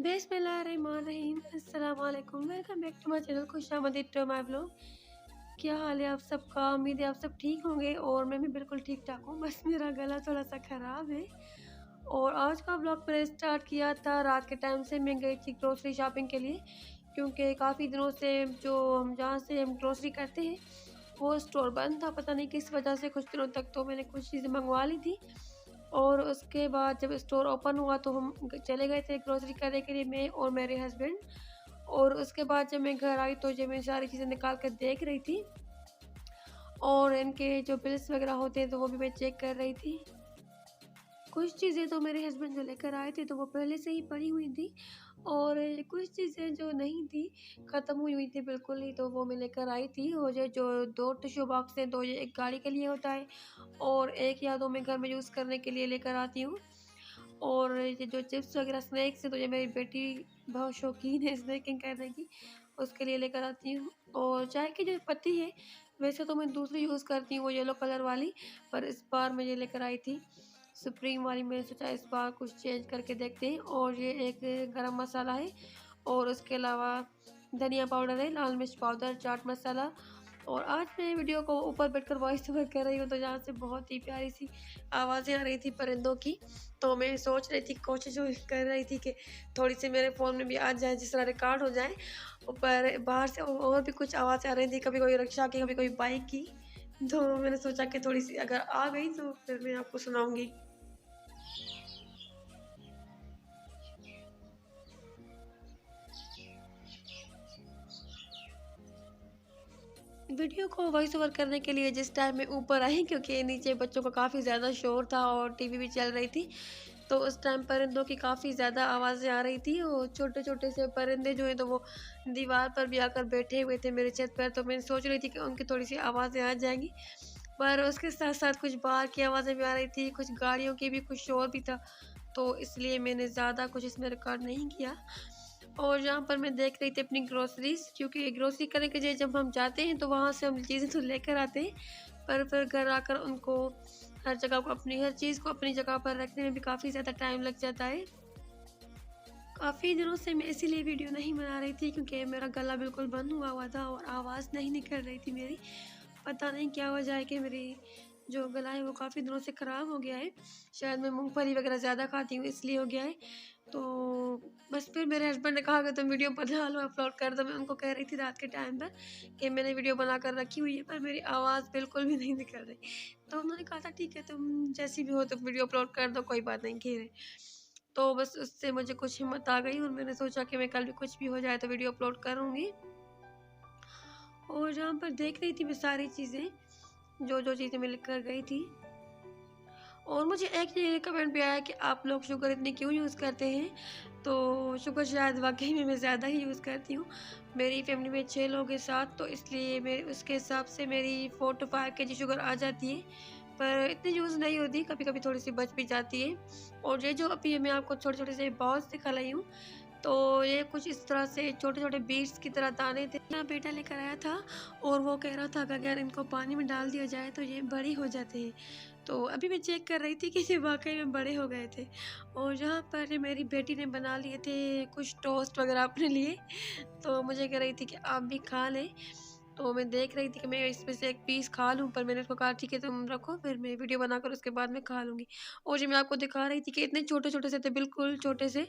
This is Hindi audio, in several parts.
बिस्मिल्लाहिर्रहमानिर्रहीम। अस्सलाम वालेकुम। Welcome back to my channel खुशामदीद टू माय व्लॉग। क्या हाल है आप सबका? उम्मीद है आप सब ठीक होंगे और मैं भी बिल्कुल ठीक ठाक हूँ। बस मेरा गला थोड़ा सा ख़राब है। और आज का व्लॉग मैंने स्टार्ट किया था रात के टाइम से। मैं गई थी ग्रोसरी शॉपिंग के लिए, क्योंकि काफ़ी दिनों से जो हम जहाँ से हम ग्रोसरी करते हैं वो स्टोर बंद था। पता नहीं किस वजह से कुछ दिनों तक तो मैंने कुछ चीज़ें मंगवा ली थी, और उसके बाद जब स्टोर ओपन हुआ तो हम चले गए थे ग्रोसरी करने के लिए, मैं और मेरे हस्बैंड। और उसके बाद जब मैं घर आई तो जब मैं सारी चीज़ें निकाल कर देख रही थी, और इनके जो बिल्स वगैरह होते हैं तो वो भी मैं चेक कर रही थी। कुछ चीज़ें तो मेरे हस्बैंड जो लेकर आए थे तो वो पहले से ही पड़ी हुई थी, और कुछ चीज़ें जो नहीं थी, ख़त्म हुई हुई थी बिल्कुल ही, तो वो मैं लेकर आई थी। और ये जो 2 टिश्यू बॉक्स हैं, तो ये एक गाड़ी के लिए होता है और एक या 2 मैं घर में यूज़ करने के लिए लेकर आती हूँ। और ये जो चिप्स वगैरह स्नैक्स हैं तो ये मेरी बेटी बहुत शौकीन है स्नैकिंग करने की, उसके लिए लेकर आती हूँ। और चाय की जो पत्ती है, वैसे तो मैं दूसरी यूज़ करती हूँ वो येलो कलर वाली, पर इस बार मैं ये लेकर आई थी सुप्रीम वाली। मैंने सोचा इस बार कुछ चेंज करके देखते हैं। और ये एक गरम मसाला है, और उसके अलावा धनिया पाउडर है, लाल मिर्च पाउडर, चाट मसाला। और आज मैं वीडियो को ऊपर बैठकर वॉइस ओवर कर रही हूँ, तो जहाँ से बहुत ही प्यारी सी आवाज़ें आ रही थी परिंदों की। तो मैं सोच रही थी, कोशिश कर रही थी कि थोड़ी सी मेरे फ़ोन में भी आ जाए, जिस तरह रिकॉर्ड हो जाए। पर बाहर से और भी कुछ आवाज़ें आ रही थी, कभी कोई रिक्शा की, कभी कोई बाइक की। तो मैंने सोचा कि थोड़ी सी अगर आ गई तो फिर मैं आपको सुनाऊँगी। वीडियो को वॉइस ओवर करने के लिए जिस टाइम मैं ऊपर आई, क्योंकि नीचे बच्चों का काफ़ी ज़्यादा शोर था और टीवी भी चल रही थी, तो उस टाइम परिंदों की काफ़ी ज़्यादा आवाज़ें आ रही थी। और छोटे-छोटे से परिंदे जो हैं तो वो दीवार पर भी आकर बैठे हुए थे मेरे छत पर, तो मैं सोच रही थी कि उनकी थोड़ी-सी आवाज़ें आ जाएँगी। पर उसके साथ-साथ कुछ बाहर की आवाज़ें भी आ रही थी, कुछ गाड़ियों की भी, कुछ शोर भी था, तो इसलिए मैंने ज़्यादा कुछ इसमें रिकॉर्ड नहीं किया। और यहाँ पर मैं देख रही थी अपनी ग्रोसरीज़, क्योंकि ग्रोसरी करने के लिए जब हम जाते हैं तो वहाँ से हम चीज़ें तो लेकर आते हैं, पर फिर घर आकर उनको हर जगह को अपनी हर चीज़ को अपनी जगह पर रखने में भी काफ़ी ज़्यादा टाइम लग जाता है। काफ़ी दिनों से मैं इसीलिए वीडियो नहीं बना रही थी, क्योंकि मेरा गला बिल्कुल बंद हुआ हुआ था और आवाज़ नहीं निकल रही थी मेरी। पता नहीं क्या वजह है कि मेरी जो गला है वो काफ़ी दिनों से ख़राब हो गया है। शायद मैं मूँगफली वगैरह ज़्यादा खाती हूँ इसलिए हो गया है। तो बस फिर मेरे हस्बैंड ने कहा कि तुम वीडियो बना लो, अपलोड कर दो। मैं उनको कह रही थी रात के टाइम पर कि मैंने वीडियो बनाकर रखी हुई है, पर मेरी आवाज़ बिल्कुल भी नहीं निकल रही। तो उन्होंने कहा था ठीक है, तुम जैसी भी हो तुम वीडियो अपलोड कर दो, कोई बात नहीं, घेरे। तो बस उससे मुझे कुछ हिम्मत आ गई और मैंने सोचा कि मैं कल भी कुछ भी हो जाए तो वीडियो अपलोड करूँगी। और जहाँ पर देख रही थी मैं सारी चीज़ें, जो-जो चीज़ें मैं लेकर गई थी। और मुझे एक ये कमेंट भी आया कि आप लोग शुगर इतनी क्यों यूज़ करते हैं? तो शुगर शायद वाक़ई में मैं ज़्यादा ही यूज़ करती हूँ। मेरी फ़ैमिली में 6 लोग हैं, 7, तो इसलिए मेरे उसके हिसाब से मेरी 4 टू 5 केजी शुगर आ जाती है। पर इतनी यूज़ नहीं होती, कभी-कभी थोड़ी-सी बच भी जाती है। और ये जो अभी मैं आपको छोटे-छोटे से बॉल्स दिखा रही हूँ, तो ये कुछ इस तरह से छोटे-छोटे बीट्स की तरह दाने थे। मेरा बेटा लेकर आया था और वो कह रहा था कि अगर इनको पानी में डाल दिया जाए तो ये बड़े हो जाते हैं। तो अभी मैं चेक कर रही थी कि ये वाक़ई में बड़े हो गए थे। और यहाँ पर मेरी बेटी ने बना लिए थे कुछ टोस्ट वग़ैरह अपने लिए, तो मुझे कह रही थी कि आप भी खा लें। तो मैं देख रही थी कि मैं इसमें से एक पीस खा लूँ, पर मैंने उसको कहा ठीक है तुम रखो, फिर मैं वीडियो बनाकर उसके बाद में खा लूँगी। और जो मैं आपको दिखा रही थी कि इतने छोटे-छोटे से थे, बिल्कुल छोटे से,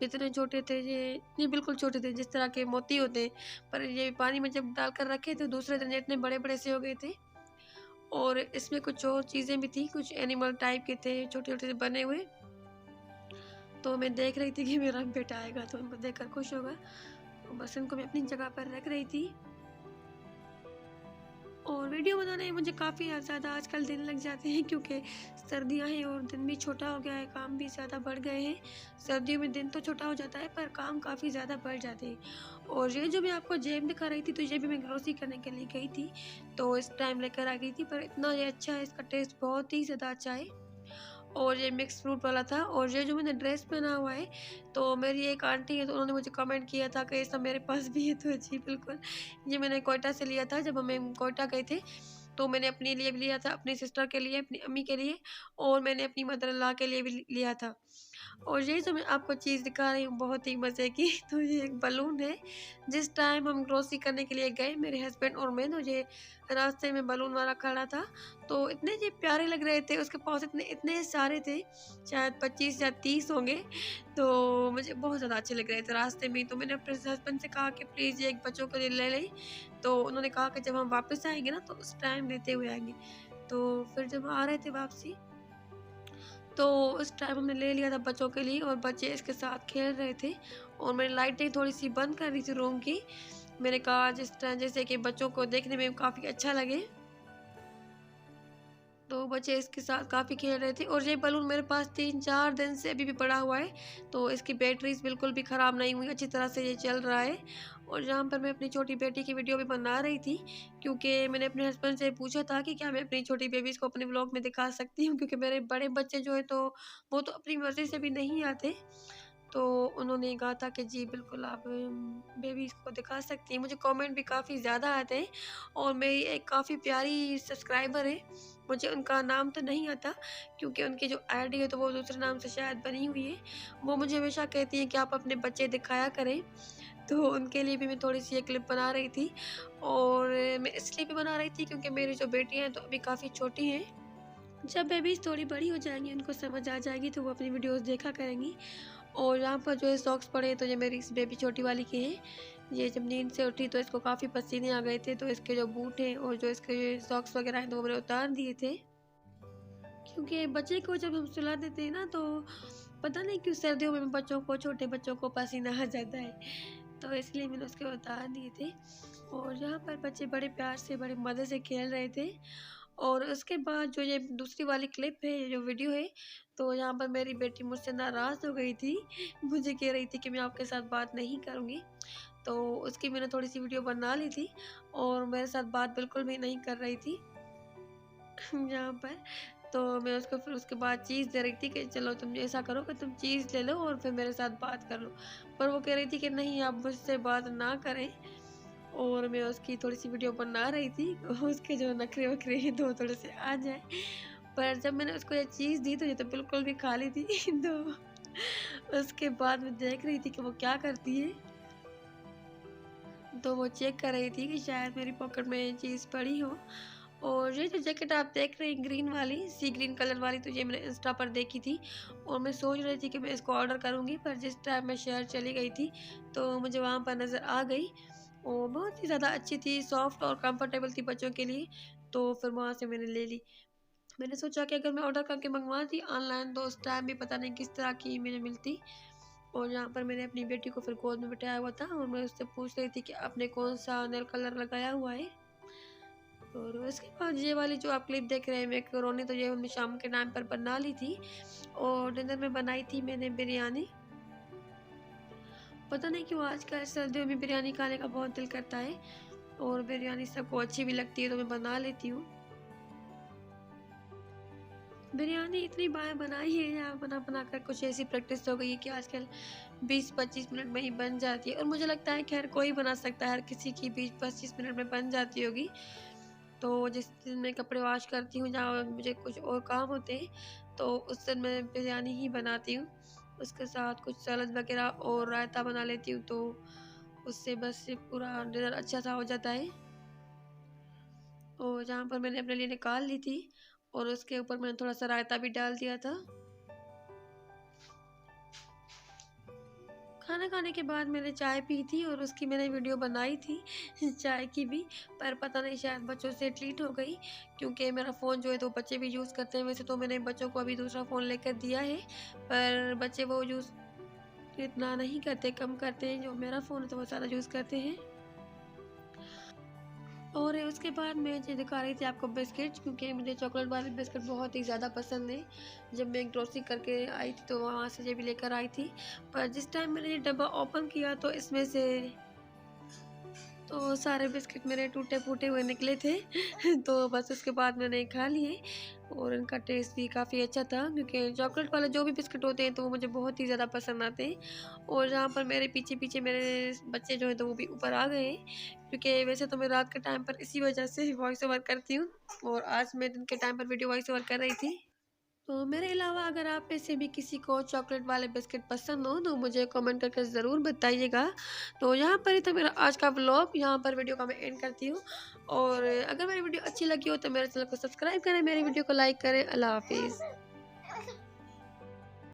जितने छोटे थे ये बिल्कुल छोटे थे जिस तरह के मोती होते हैं, पर ये पानी में जब डालकर रखे तो दूसरे दिन ये इतने बड़े-बड़े से हो गए थे। और इसमें कुछ और चीज़ें भी थी, कुछ एनिमल टाइप के थे, छोटे-छोटे से बने हुए। तो मैं देख रही थी कि मेरा बेटा आएगा तो उनको देखकर खुश होगा, तो बस इनको मैं अपनी जगह पर रख रही थी। और वीडियो बनाने में मुझे काफ़ी ज़्यादा आजकल दिन लग जाते हैं, क्योंकि सर्दियाँ हैं और दिन भी छोटा हो गया है, काम भी ज़्यादा बढ़ गए हैं। सर्दियों में दिन तो छोटा हो जाता है पर काम काफ़ी ज़्यादा बढ़ जाते हैं। और ये जो मैं आपको जैम दिखा रही थी, तो ये भी मैं ग्रोसरी करने के लिए गई थी, तो इस टाइम लेकर आ गई थी, पर इतना ये अच्छा है, इसका टेस्ट बहुत ही ज़्यादा अच्छा है। और ये मिक्स फ्रूट वाला था। और ये जो मैंने ड्रेस पहना हुआ है, तो मेरी एक आंटी है तो उन्होंने मुझे कमेंट किया था कि ये सब मेरे पास भी है, तो जी बिल्कुल, ये मैंने क्वेटा से लिया था जब हम क्वेटा गए थे। तो मैंने अपने लिए भी लिया था, अपनी सिस्टर के लिए, अपनी अम्मी के लिए, और मैंने अपनी मदर इन लॉ के लिए भी लिया था। और ये जो मैं आपको चीज़ दिखा रही हूँ बहुत ही मज़े की तो ये एक बलून है। जिस टाइम हम ग्रोसरी करने के लिए गए मेरे हस्बैंड और मैं, तो ये रास्ते में बलून वाला खड़ा था, तो इतने ये प्यारे लग रहे थे, उसके पास इतने इतने सारे थे, शायद 25 या 30 होंगे। तो मुझे बहुत ज़्यादा अच्छे लग रहे थे रास्ते में, तो मैंने अपने हस्बैंड से कहा कि प्लीज़ ये एक बच्चों के लिए ले लें। तो उन्होंने कहा कि जब हम वापस आएँगे ना तो उस टाइम लेते हुए आएँगे। तो फिर जब आ रहे थे वापसी, तो उस टाइम हमने ले लिया था बच्चों के लिए और बच्चे इसके साथ खेल रहे थे और मैंने लाइटें थोड़ी-सी बंद कर दी थी रूम की। मैंने कहा जिस तरह जैसे कि बच्चों को देखने में काफ़ी अच्छा लगे। तो बच्चे इसके साथ काफ़ी खेल रहे थे और ये बलून मेरे पास 3-4 दिन से अभी भी पड़ा हुआ है। तो इसकी बैटरीज़ बिल्कुल भी ख़राब नहीं हुई, अच्छी तरह से ये चल रहा है। और यहाँ पर मैं अपनी छोटी बेटी की वीडियो भी बना रही थी, क्योंकि मैंने अपने हस्बैंड से पूछा था कि क्या मैं अपनी छोटी बेबीज़ को अपने व्लॉग में दिखा सकती हूँ, क्योंकि मेरे बड़े बच्चे जो हैं तो वो तो अपनी मर्ज़ी से भी नहीं आते। तो उन्होंने कहा था कि जी बिल्कुल आप बेबीज़ को दिखा सकती हैं। मुझे कमेंट भी काफ़ी ज़्यादा आते हैं और मेरी एक काफ़ी प्यारी सब्सक्राइबर है, मुझे उनका नाम तो नहीं आता क्योंकि उनकी जो आईडी है तो वो दूसरे नाम से शायद बनी हुई है। वो मुझे हमेशा कहती हैं कि आप अपने बच्चे दिखाया करें, तो उनके लिए भी मैं थोड़ी-सी ये क्लिप बना रही थी। और मैं इसलिए भी बना रही थी क्योंकि मेरी जो बेटियाँ हैं तो अभी काफ़ी छोटी हैं। जब बेबीज़ थोड़ी बड़ी हो जाएँगी, उनको समझ आ जाएगी तो वो अपनी वीडियोज़ देखा करेंगी। और यहाँ पर जो है सॉक्स पड़े हैं तो ये मेरी इस बेबी छोटी वाली के हैं। ये जब नींद से उठी तो इसको काफ़ी पसीने आ गए थे, तो इसके जो बूट हैं और जो इसके सॉक्स वगैरह हैं तो वो मैंने उतार दिए थे। क्योंकि बच्चे को जब हम सुला देते हैं ना तो पता नहीं क्यों सर्दियों में बच्चों को, छोटे बच्चों को पसीना आ जाता है। तो इसलिए मैंने उसके उतार दिए थे। और यहाँ पर बच्चे बड़े प्यार से, बड़े मज़े से खेल रहे थे। और उसके बाद जो ये दूसरी वाली क्लिप है, ये जो वीडियो है, तो यहाँ पर मेरी बेटी मुझसे नाराज़ हो गई थी। मुझे कह रही थी कि मैं आपके साथ बात नहीं करूँगी। तो उसकी मैंने थोड़ी-सी वीडियो बना ली थी और मेरे साथ बात बिल्कुल भी नहीं कर रही थी यहाँ पर। तो मैं उसको फिर उसके बाद चीज़ दे रही थी कि चलो तुम ऐसा करो कि तुम चीज़ ले लो और फिर मेरे साथ बात कर लो। पर वो कह रही थी कि नहीं, आप मुझसे बात ना करें। और मैं उसकी थोड़ी-सी वीडियो बना रही थी, उसके जो नखरे-वखरे हैं तो वो थोड़े से आ जाए। पर जब मैंने उसको ये चीज़ दी तो ये तो बिल्कुल भी खाली थी तो उसके बाद मैं देख रही थी कि वो क्या करती है। तो वो चेक कर रही थी कि शायद मेरी पॉकेट में ये चीज़ पड़ी हो। और ये जो जैकेट आप देख रहे हैं ग्रीन वाली, सी ग्रीन कलर वाली, तो ये मैंने इंस्टा पर देखी थी और मैं सोच रही थी कि मैं इसको ऑर्डर करूँगी, पर जिस टाइम मैं शहर चली गई थी तो मुझे वहाँ पर नज़र आ गई और बहुत ही ज़्यादा अच्छी थी, सॉफ्ट और कंफर्टेबल थी बच्चों के लिए। तो फिर वहाँ से मैंने ले ली। मैंने सोचा कि अगर मैं ऑर्डर करके मँगवाती ऑनलाइन तो उस टाइम भी पता नहीं किस तरह की मुझे मिलती। और यहाँ पर मैंने अपनी बेटी को फिर गोद में बिठाया हुआ था और मैं उससे पूछ रही थी कि आपने कौन-सा नेल कलर लगाया हुआ है? और उसके बाद ये वाली जो आप क्लिप देख रहे हैं मैकरोनी, तो ये हमने शाम के टाइम पर बना ली थी। और डिनर में बनाई थी मैंने बिरयानी। पता नहीं क्यों आजकल सर्दियों में बिरयानी खाने का बहुत दिल करता है और बिरयानी सबको अच्छी भी लगती है तो मैं बना लेती हूँ। बिरयानी इतनी बार बनाई है या बना-बना कर कुछ ऐसी प्रैक्टिस हो गई है कि आजकल 20-25 मिनट में ही बन जाती है और मुझे लगता है कि हर कोई बना सकता है, हर किसी की 20-25 मिनट में बन जाती होगी। तो जिस दिन मैं कपड़े वॉश करती हूँ या मुझे कुछ और काम होते हैं, तो उस दिन मैं बिरयानी ही बनाती हूँ। उसके साथ कुछ सलाद वगैरह और रायता बना लेती हूँ, तो उससे बस ये पूरा डिनर अच्छा-सा हो जाता है। और जहाँ पर मैंने अपने लिए निकाल ली थी और उसके ऊपर मैंने थोड़ा-सा रायता भी डाल दिया था। खाना खाने के बाद मैंने चाय पी थी और उसकी मैंने वीडियो बनाई थी चाय की भी। पर पता नहीं शायद बच्चों से डिलीट हो गई, क्योंकि मेरा फ़ोन जो है तो बच्चे भी यूज़ करते हैं। वैसे तो मैंने बच्चों को अभी दूसरा फ़ोन लेकर दिया है, पर बच्चे वो यूज़ इतना नहीं करते, कम करते हैं। जो मेरा फ़ोन है तो वो ज़्यादा यूज़ करते हैं। और उसके बाद मैं ये दिखा रही थी आपको बिस्किट, क्योंकि मुझे चॉकलेट वाले बिस्किट बहुत ही ज़्यादा पसंद है। जब मैं ग्रोसरी करके आई थी तो वहाँ से ये भी लेकर आई थी। पर जिस टाइम मैंने ये डब्बा ओपन किया तो इसमें से तो सारे बिस्किट मेरे टूटे-फूटे हुए निकले थे तो बस उसके बाद मैंने खा लिए और उनका टेस्ट भी काफ़ी अच्छा था, क्योंकि चॉकलेट वाले जो भी बिस्किट होते हैं तो वो मुझे बहुत ही ज़्यादा पसंद आते हैं। और जहाँ पर मेरे पीछे-पीछे मेरे बच्चे जो हैं तो वो भी ऊपर आ गए हैं, क्योंकि वैसे तो मैं रात के टाइम पर इसी वजह से वॉइस ओवर करती हूँ और आज मैं दिन के टाइम पर वीडियो वॉइस ओवर कर रही थी। तो मेरे अलावा अगर आप में से भी किसी को चॉकलेट वाले बिस्किट पसंद हो तो मुझे कमेंट करके ज़रूर बताइएगा। तो यहाँ पर ही था मेरा आज का व्लॉग, यहाँ पर वीडियो का मैं एंड करती हूँ। और अगर मेरी वीडियो अच्छी लगी हो तो मेरे चैनल को सब्सक्राइब करें, मेरी वीडियो को लाइक करें। अल्लाह हाफिज़।